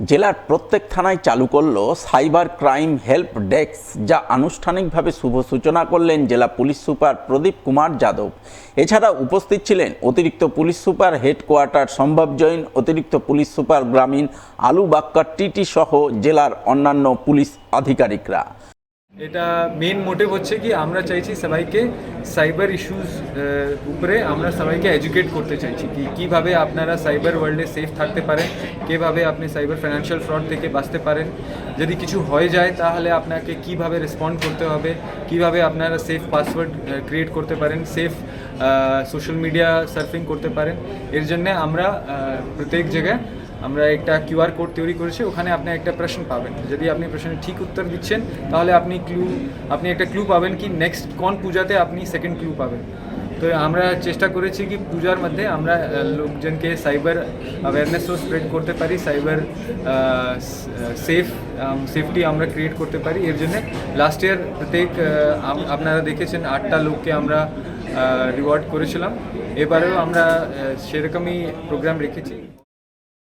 জেলার প্রত্যেক থানায় চালু করল সাইবার ক্রাইম হেল্প ডেস্ক, যা আনুষ্ঠানিকভাবে শুভ সূচনা করলেন জেলা পুলিশ সুপার প্রদীপ কুমার যাদব। এছাড়া উপস্থিত ছিলেন অতিরিক্ত পুলিশ সুপার হেডকোয়ার্টার সম্ভব জৈন, অতিরিক্ত পুলিশ সুপার গ্রামীণ আলু বাক্কার টিটি সহ জেলার অন্যান্য পুলিশ আধিকারিকরা। এটা মেন মোটিভ হচ্ছে কি আমরা চাইছি সবাইকে সাইবার ইস্যুজ উপরে আমরা সবাইকে এডুকেট করতে চাইছি কি কীভাবে আপনারা সাইবার ওয়ার্ল্ডে সেফ থাকতে পারেন, কীভাবে আপনি সাইবার ফাইন্যান্সিয়াল ফ্রড থেকে বাঁচতে পারেন, যদি কিছু হয়ে যায় তাহলে আপনাকে কিভাবে রেসপন্ড করতে হবে, কিভাবে আপনারা সেফ পাসওয়ার্ড ক্রিয়েট করতে পারেন, সেফ সোশ্যাল মিডিয়া সার্ফিং করতে পারেন। এর জন্য আমরা প্রত্যেক জায়গায় আমরা একটা কিউআর কোড তৈরি করেছি, ওখানে আপনি একটা প্রশ্ন পাবেন। যদি আপনি প্রশ্নের ঠিক উত্তর দিচ্ছেন তাহলে আপনি একটা ক্লু পাবেন কি নেক্সট কোন পূজাতে আপনি সেকেন্ড ক্লু পাবেন। তো আমরা চেষ্টা করেছি কি পূজার মধ্যে আমরা লোকজনকে সাইবার অ্যাওয়ারনেসও স্প্রেড করতে পারি, সাইবার সেফটি আমরা ক্রিয়েট করতে পারি। এর জন্য লাস্ট ইয়ার প্রত্যেক আপনারা দেখেছেন 8টা লোককে আমরা রিওয়ার্ড করেছিলাম। এবারেও আমরা সেরকমই প্রোগ্রাম রেখেছি।